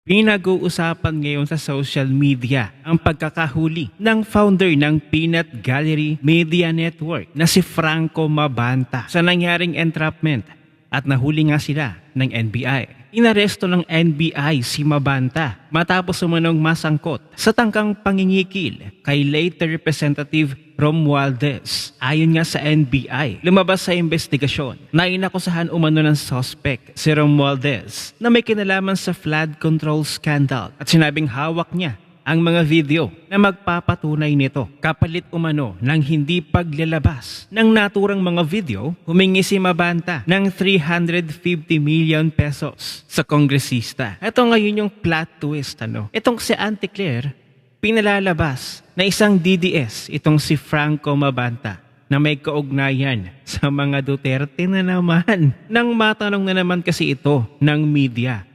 Pinag-uusapan ngayon sa social media ang pagkakahuli ng founder ng Peanut Gallery Media Network na si Franco Mabanta sa nangyaring entrapment at nahuli nga sila ng NBI. Inaresto ng NBI si Mabanta matapos umanong masangkot sa tangkang pangingikil kay late Representative Romualdez. Ayon nga sa NBI, lumabas sa investigasyon na inakusahan umano ng suspect si Romualdez na may kinalaman sa flood control scandal at sinabing hawak niya ang mga video na magpapatunay nito. Kapalit umano ng hindi paglalabas ng naturang mga video, humingi si Mabanta ng 350 million pesos sa kongresista. Ito ngayon yung plot twist. Itong si Auntie Claire, pinalalabas na isang DDS itong si Franco Mabanta na may kaugnayan sa mga Duterte na naman. Nang matanong na naman kasi ito ng media,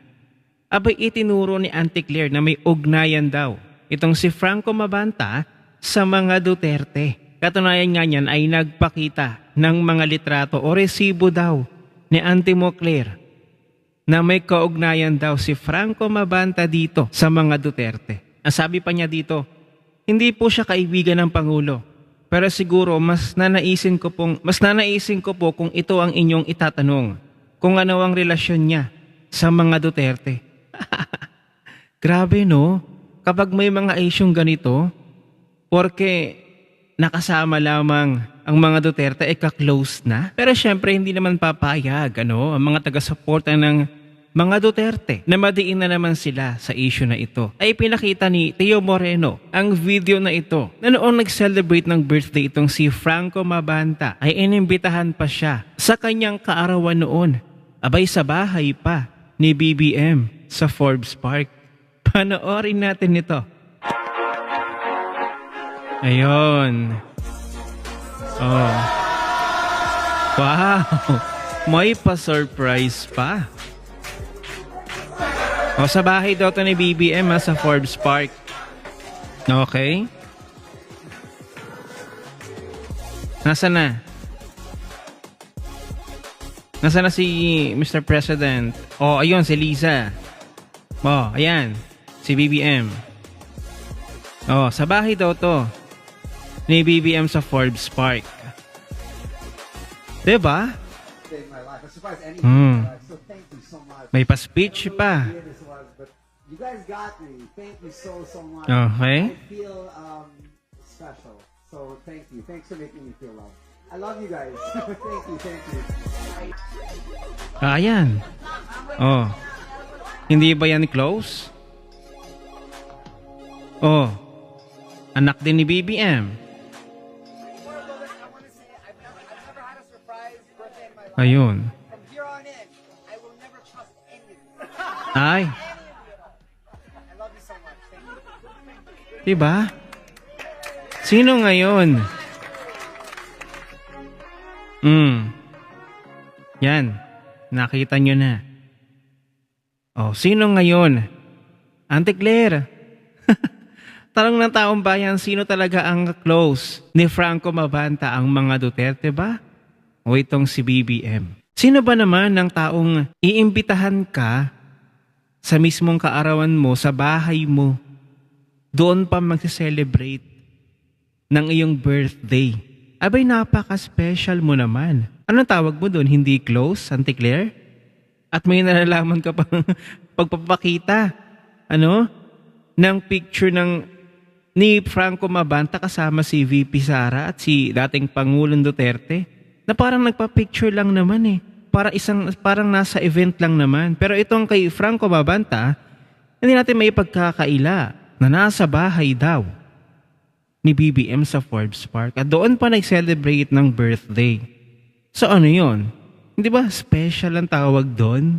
abay itinuro ni Auntie Claire na may ugnayan daw itong si Franco Mabanta sa mga Duterte. Katunayan nga niyan ay nagpakita ng mga litrato o resibo daw ni Auntie mo Claire na may kaugnayan daw si Franco Mabanta dito sa mga Duterte. Ang sabi pa niya dito, hindi po siya kaibigan ng Pangulo. Pero siguro mas nanaisin ko po kung ito ang inyong itatanong, kung ano ang relasyon niya sa mga Duterte. Grabe no, kapag may mga isyong ganito, porke nakasama lamang ang mga Duterte ay ka-close na. Pero syempre hindi naman papayag ang mga taga-suporta ng mga Duterte na madiin na naman sila sa issue na ito. Ay pinakita ni Teo Moreno ang video na ito na noong nag-celebrate ng birthday itong si Franco Mabanta ay inimbitahan pa siya sa kanyang kaarawan noon. Abay sa bahay pa ni BBM sa Forbes Park. Panoorin natin ito. Ayun. Oh. Wow. May pa-surprise pa. O sa bahay daw ito ni BBM sa Forbes Park. Okay. Nasaan na? Nasaan na si Mr. President? Oh, ayun si Liza. Oh, ayan. Si BBM. Oh, sa bahay daw to ni BBM sa Forbes Park. Diba? So thank you so much. May pa-speech pa. But you guys got me. Thank you so much. Okay. I feel special. So thank you. Thanks for making me feel loved. I love you guys. Thank you. Ayan. Oh. Hindi ba yan close? Oh. Anak din ni BBM. Ayun. From here on in, I will never trust anyone. Ay. I love you so much. Thank you. Diba? Sino ngayon? Yan. Nakita nyo na. Oh, sino ngayon? Auntie Claire. Tanong ng taong bayan, sino talaga ang close ni Franco Mabanta, ang mga Duterte ba? O itong si BBM? Sino ba naman ng taong iimbitahan ka sa mismong kaarawan mo, sa bahay mo, doon pa mag-celebrate ng iyong birthday? Abay, napaka-special mo naman. Anong tawag mo doon? Hindi close, Auntie Claire? At may nalalaman ka pang pagpapakita, ng picture ni Franco Mabanta kasama si VP Sara at si dating Pangulong Duterte, na parang nagpa-picture lang naman parang nasa event lang naman. Pero itong kay Franco Mabanta, hindi natin may pagkakaila na nasa bahay daw ni BBM sa Forbes Park at doon pa nag-celebrate ng birthday. So ano yun? Hindi ba special ang tawag doon?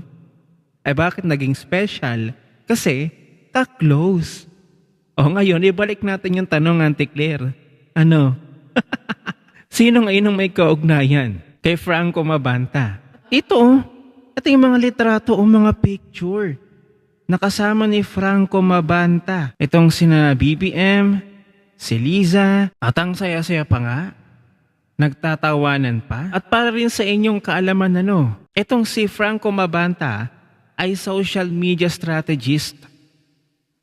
Ay bakit naging special? Kasi ka-close. O ngayon, ibalik natin yung tanong, Auntie Claire. Sino ngayon ang may kaugnayan kay Franco Mabanta? Ito yung mga litrato o mga picture nakasama ni Franco Mabanta. Itong sina BBM, si Liza, at ang saya-saya pa nga. Nagtatawanan pa. At para rin sa inyong kaalaman itong si Franco Mabanta ay social media strategist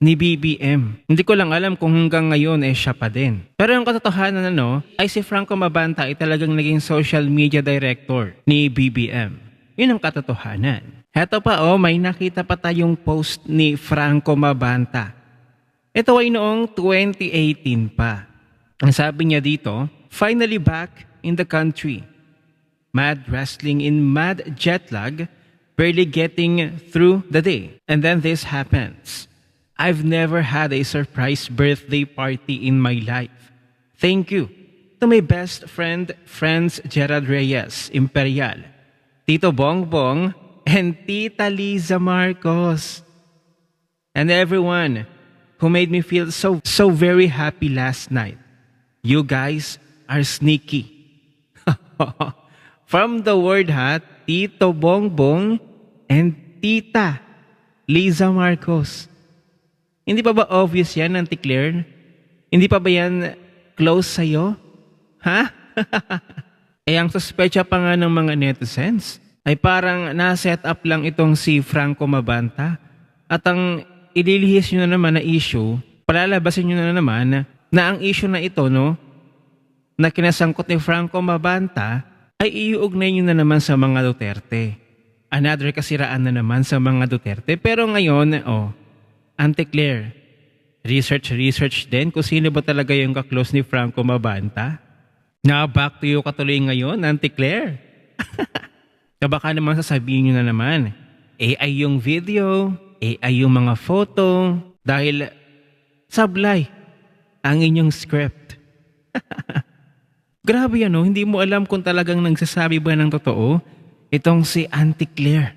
ni BBM. Hindi ko lang alam kung hanggang ngayon siya pa din. Pero yung katotohanan ay si Franco Mabanta ay talagang naging social media director ni BBM. Yun ang katotohanan. Heto pa may nakita pa tayong post ni Franco Mabanta. Ito ay noong 2018 pa. Ang sabi niya dito, "Finally back in the country. Mad wrestling in mad jet lag, barely getting through the day. And then this happens. I've never had a surprise birthday party in my life. Thank you to my best friend, Friends Gerald Reyes, Imperial, Tito Bongbong, and Tita Liza Marcos. And everyone who made me feel so very happy last night. You guys are sneaky." From the word Tito Bongbong and Tita Liza Marcos. Hindi pa ba obvious yan, Auntie Claire? Hindi pa ba yan close sa'yo? Ha? Ang suspecha pa nga ng mga netizens ay parang na-set up lang itong si Franco Mabanta at ang ililihis nyo na naman na issue, palalabasin nyo na naman na ang issue na ito na kinasangkot ni Franco Mabanta ay iuugnay nyo na naman sa mga Duterte. Another kasiraan na naman sa mga Duterte. Pero ngayon, Auntie Claire, research din kung sino ba talaga yung kaklose ni Franco Mabanta. Back to you katuloy ngayon, Auntie Claire. Baka naman sasabihin nyo na naman, AI yung video, AI yung mga photo, dahil sablay ang inyong script. Grabe hindi mo alam kung talagang nagsasabi ba ng totoo itong si Auntie Claire.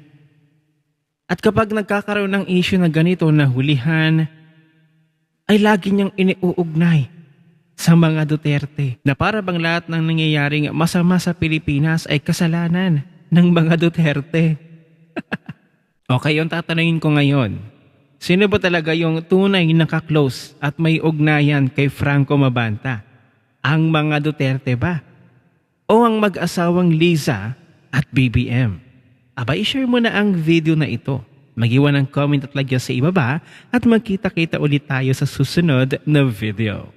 At kapag nagkakaroon ng issue na ganito na hulihan, ay lagi niyang iniuugnay sa mga Duterte na para bang lahat ng nangyayaring masama sa Pilipinas ay kasalanan ng mga Duterte. Okay, yung tatanungin ko ngayon, sino ba talaga yung tunay na ka-close at may ugnayan kay Franco Mabanta? Ang mga Duterte ba? O ang mag-asawang Liza at BBM? I-share mo na ang video na ito. Mag-iwan ng comment at lagyan sa ibaba at magkita-kita ulit tayo sa susunod na video.